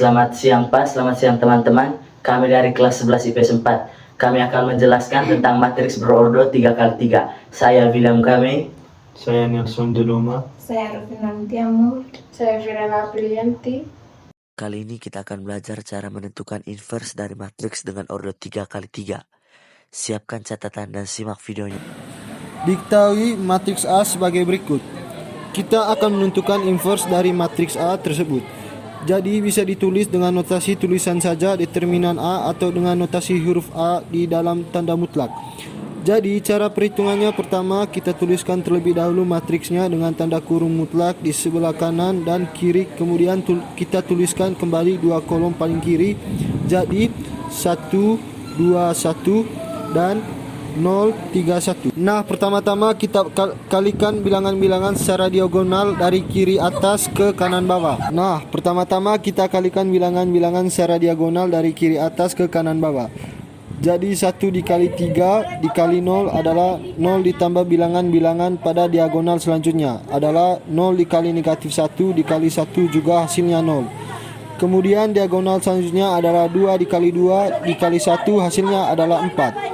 Selamat siang Pak, selamat siang teman-teman. Kami dari kelas 11 IPS 4. Kami akan menjelaskan tentang matriks berordo 3x3. Saya William Kame. Saya Nelson Deloma. Saya Rufina Tiamu. Saya Firana Aprilianti. Kali ini kita akan belajar cara menentukan inverse dari matriks dengan ordo 3x3. Siapkan catatan dan simak videonya. Diketahui matriks A sebagai berikut. Kita akan menentukan inverse dari matriks A tersebut. Jadi bisa ditulis dengan notasi tulisan saja determinan A atau dengan notasi huruf A di dalam tanda mutlak. Jadi cara perhitungannya, pertama kita tuliskan terlebih dahulu matriksnya dengan tanda kurung mutlak di sebelah kanan dan kiri. Kemudian kita tuliskan kembali dua kolom paling kiri. Jadi 1, 2, 1 dan 0, 3, 1. Nah, pertama-tama kita kalikan bilangan-bilangan secara diagonal dari kiri atas ke kanan bawah. Nah, pertama-tama kita kalikan bilangan-bilangan secara diagonal dari kiri atas ke kanan bawah. Jadi 1 dikali 3 dikali 0 adalah 0 ditambah bilangan-bilangan pada diagonal selanjutnya adalah 0 dikali negatif 1 dikali 1 juga hasilnya 0. Kemudian diagonal selanjutnya adalah 2 dikali 2 dikali 1 hasilnya adalah 4.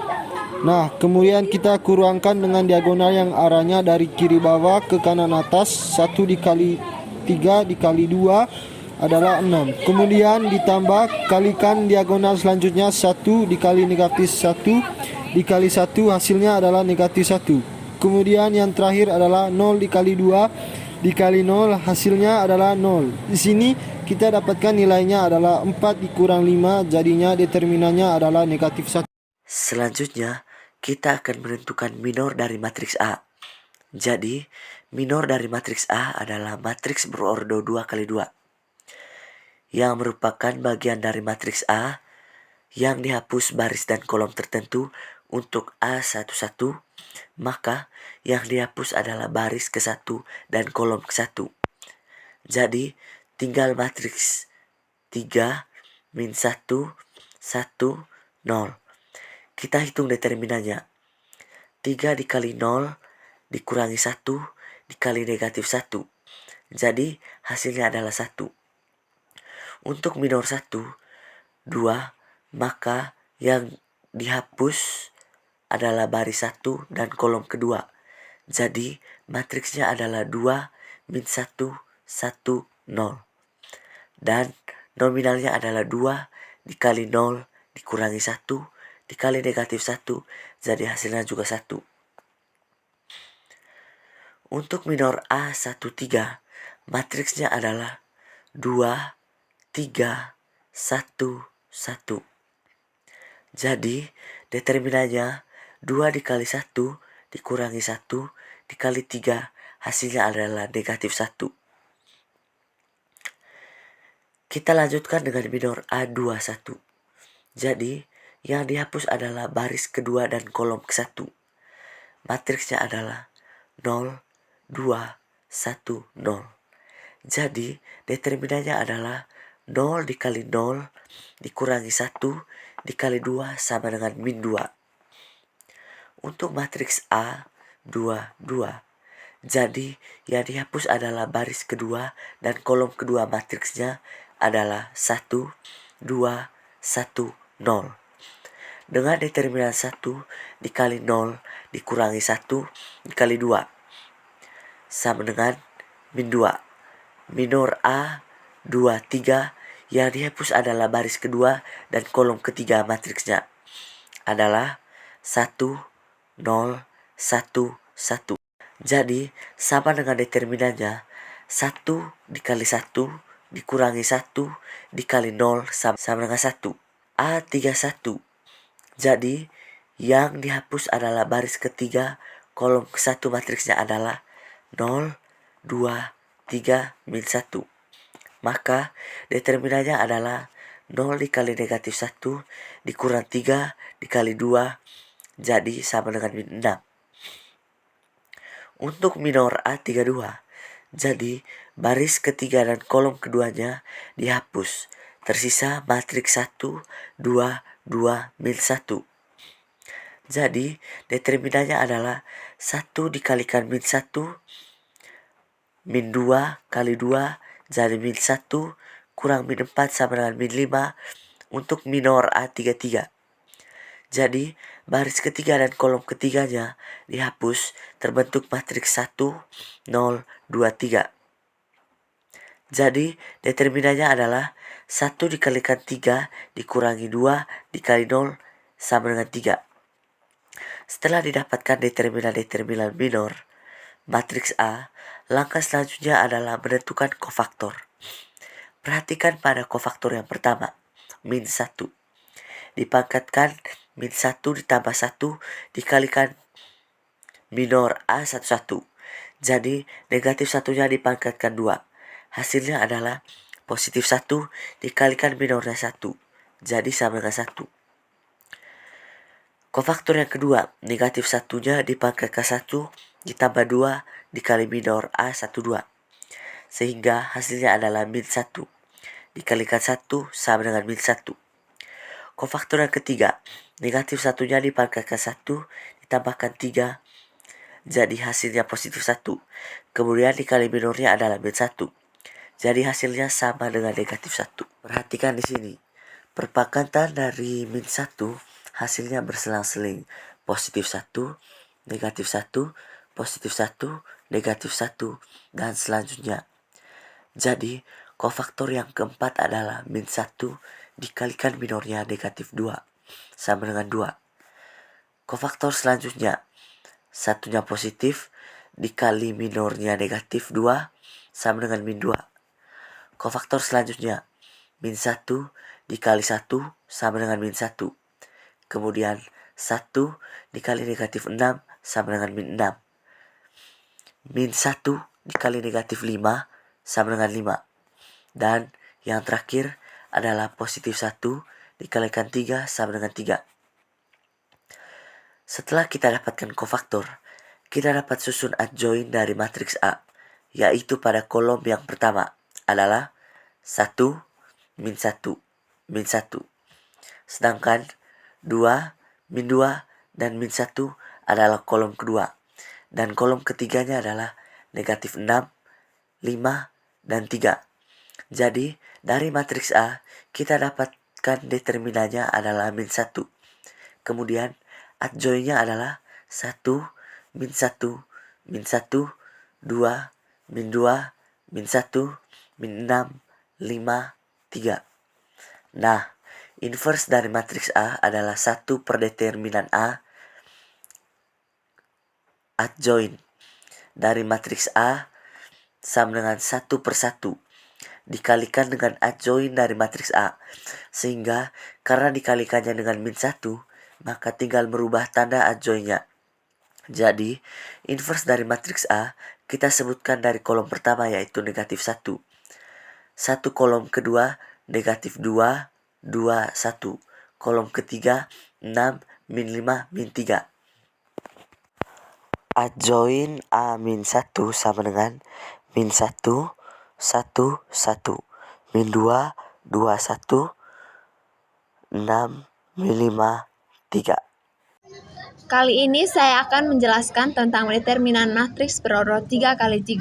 Nah, kemudian kita kurangkan dengan diagonal yang arahnya dari kiri bawah ke kanan atas. 1 dikali 3 dikali 2 adalah 6. Kemudian ditambah kalikan diagonal selanjutnya 1 dikali negatif 1 dikali 1 hasilnya adalah negatif 1. Kemudian yang terakhir adalah 0 dikali 2 dikali 0 hasilnya adalah 0. Di sini kita dapatkan nilainya adalah 4 dikurang 5, jadinya determinannya adalah negatif 1. Selanjutnya, kita akan menentukan minor dari matriks A. Jadi, minor dari matriks A adalah matriks berordo 2x2 yang merupakan bagian dari matriks A yang dihapus baris dan kolom tertentu untuk A11, maka yang dihapus adalah baris ke-1 dan kolom ke-1. Jadi, tinggal matriks 3, min 1, 1, 0. Kita hitung determinannya. 3 dikali 0 dikurangi 1 dikali negatif 1. Jadi hasilnya adalah 1. Untuk minor 1, 2, maka yang dihapus adalah baris 1 dan kolom kedua. Jadi matriksnya adalah 2, min 1, 1, 0. Dan nominalnya adalah 2 dikali 0 dikurangi 1 dikali negatif 1, jadi hasilnya juga 1. Untuk minor A13, matriksnya adalah 2, 3, 1, 1. Jadi, determinannya 2 dikali 1 dikurangi 1 dikali 3, hasilnya adalah negatif 1. Kita lanjutkan dengan minor A21. Jadi, yang dihapus adalah baris kedua dan kolom ke-1. Matriksnya adalah 0, 2, 1, 0. Jadi determinannya adalah 0 dikali 0 dikurangi 1 dikali 2 sama dengan min 2. Untuk matriks A, 2, 2. Jadi yang dihapus adalah baris kedua dan kolom kedua matriksnya adalah 1, 2, 1, 0. Dengan determinan 1 dikali 0 dikurangi 1 dikali 2 sama dengan min 2. Minor A 2, 3 yang dihapus adalah baris kedua dan kolom ketiga matriksnya adalah 1, 0, 1, 1. Jadi sama dengan determinannya 1 dikali 1 dikurangi 1 dikali 0 sama dengan 1. A31. Jadi, yang dihapus adalah baris ketiga, kolom ke-1 matriksnya adalah 0, 2, 3, min 1. Maka determinannya adalah 0 dikali negatif 1 dikurang 3 dikali 2 jadi sama dengan min 6. Untuk minor A32, jadi baris ketiga dan kolom keduanya dihapus. Tersisa matriks 1, 2, 2, min 1. Jadi determinannya adalah 1 dikalikan min 1 min 2 kali 2 jadi min 1 kurang min 4 sama dengan min 5 untuk minor A33. Jadi baris ketiga dan kolom ketiganya dihapus, terbentuk matriks 1, 0, 2, 3. Jadi determinannya adalah 1 dikalikan 3 dikurangi 2 dikali 0 sama dengan 3. Setelah didapatkan determinan minor matriks A, langkah selanjutnya adalah menentukan kofaktor. Perhatikan pada kofaktor yang pertama, min 1. Dipangkatkan min 1 ditambah 1 dikalikan minor A11. Jadi negatif 1-nya dipangkatkan 2. Hasilnya adalah positif 1 dikalikan minornya 1. Jadi sama dengan 1. Kofaktor yang kedua, negatif 1-nya dipangkatkan 1 ditambah 2 dikali minor A12. Sehingga hasilnya adalah min 1 dikalikan 1 sama dengan min 1. Kofaktor yang ketiga, negatif 1-nya dipangkatkan 1 ditambahkan 3 jadi hasilnya positif 1. Kemudian dikali minornya adalah min 1. Jadi hasilnya sama dengan negatif 1. Perhatikan di sini. Perpangkatan dari min 1 hasilnya berselang-seling. Positif 1, negatif 1, positif 1, negatif 1, dan selanjutnya. Jadi kofaktor yang keempat adalah min 1 dikalikan minornya negatif 2 sama dengan 2. Kofaktor selanjutnya, satunya positif dikali minornya negatif 2 sama dengan min 2. Kofaktor selanjutnya, min 1 dikali 1 sama dengan min 1. Kemudian 1 dikali negatif 6 sama dengan min 6. Min 1 dikali negatif 5 sama dengan 5. Dan yang terakhir adalah positif 1 dikalikan 3 sama dengan 3. Setelah kita dapatkan kofaktor, kita dapat susun adjoin dari matriks A, yaitu pada kolom yang pertama adalah 1, min 1, min 1. Sedangkan 2, min 2, dan min 1 adalah kolom kedua. Dan kolom ketiganya adalah negatif 6, 5, dan 3. Jadi dari matriks A kita dapatkan determinannya adalah min 1. Kemudian adjoinnya adalah 1, min 1, min 1, 2, min 2, min 1, min 6, 5, 3. Nah, inverse dari matriks A adalah 1 per determinan A adjoin dari matriks A sama dengan 1 per 1 dikalikan dengan adjoin dari matriks A. Sehingga karena dikalikannya dengan min 1, maka tinggal merubah tanda adjoinnya. Jadi inverse dari matriks A kita sebutkan dari kolom pertama yaitu negatif 1. 1 kolom kedua negatif 2, 2, 1. Kolom ketiga 6, min 5, min 3. Adjoin A-1 sama dengan min 1, 1, 1. Min 2, 2, 1. 6, min 5, 3. Kali ini saya akan menjelaskan tentang determinan matriks berurut 3x3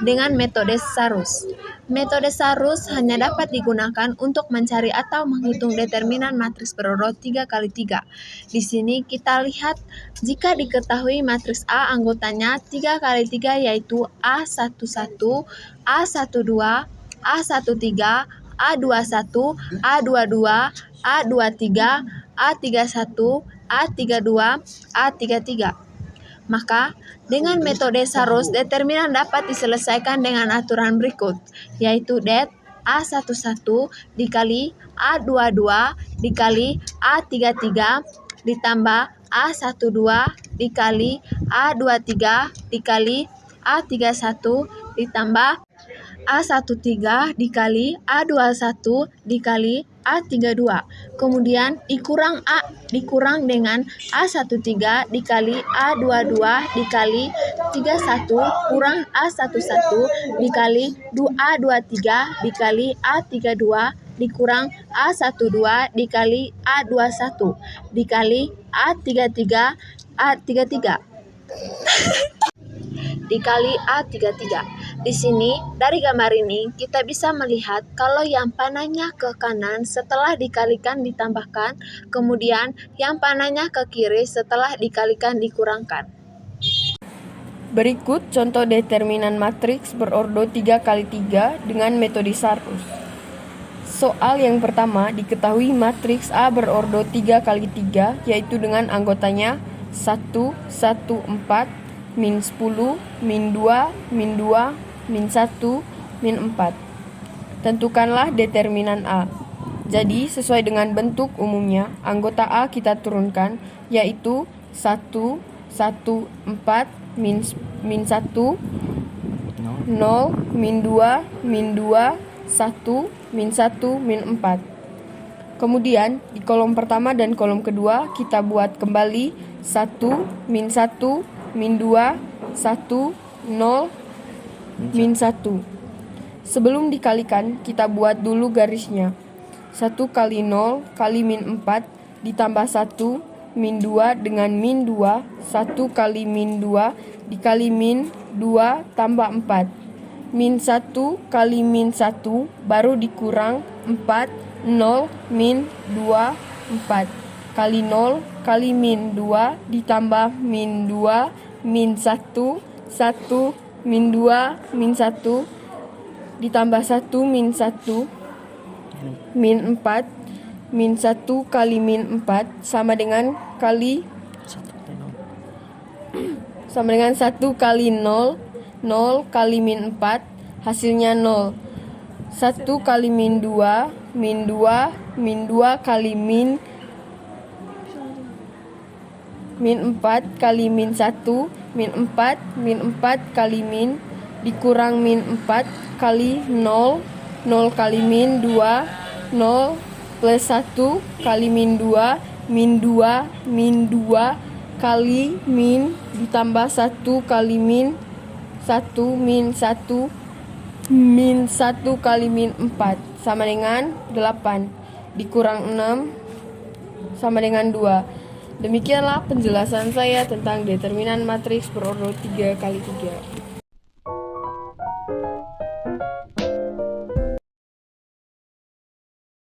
dengan metode Sarus. Metode Sarus hanya dapat digunakan untuk mencari atau menghitung determinan matriks berurut 3x3. Di sini kita lihat jika diketahui matriks A anggotanya 3x3 yaitu A11, A12, A13, A21, A22, A23, A31, A32, A33. Maka, dengan metode Sarus, determinan dapat diselesaikan dengan aturan berikut, yaitu det A11 dikali A22 dikali A33 ditambah A12 dikali A23 dikali A31 ditambah A13 dikali A21 dikali A32. Kemudian dikurang dengan A13 dikali A22 dikali 31 kurang A11 dikali A23 dikali A32 dikurang A12 dikali A21 dikali A33 dikali A33. Di sini dari gambar ini kita bisa melihat kalau yang panahnya ke kanan setelah dikalikan ditambahkan, kemudian yang panahnya ke kiri setelah dikalikan dikurangkan. Berikut contoh determinan matriks berordo 3x3 dengan metode Sarus. Soal yang pertama, diketahui matriks A berordo 3x3 yaitu dengan anggotanya 1, 1, 4, min 10, min 2, min 2, min 1, min 4. Tentukanlah determinan A. Jadi sesuai dengan bentuk umumnya, anggota A kita turunkan yaitu 1, 1, 4, min 1, 0, min 2, min 2, 1, min 1, min 4. Kemudian di kolom pertama dan kolom kedua kita buat kembali 1, min 1, min 2, 1, 0, min 1. Sebelum dikalikan kita buat dulu garisnya. 1 kali 0 kali min 4 ditambah 1 min 2 dengan min 2, 1 kali min 2 dikali min 2 tambah 4. Min 1 kali min 1 baru dikurang 4, 0, min 2, 4. Kali 0 kali min 2 ditambah min 2, min 1, 1, min 2, min 1 ditambah 1, min 1, min 4, min 1 kali min 4 sama dengan 1 kali 0, 0 kali min 4 hasilnya 0. 1 kali min 2, min 2, min 2 kali min 4 kali min 1, min 4, min 4 kali min dikurang min 4 kali 0, 0 kali min 2, 0 plus 1 kali min 2, min 2, min 2 kali min ditambah 1 kali min 1, min 1, min 1 kali min 4 sama dengan 8 dikurang 6 sama dengan 2. Demikianlah penjelasan saya tentang determinan matriks berordo 3x3.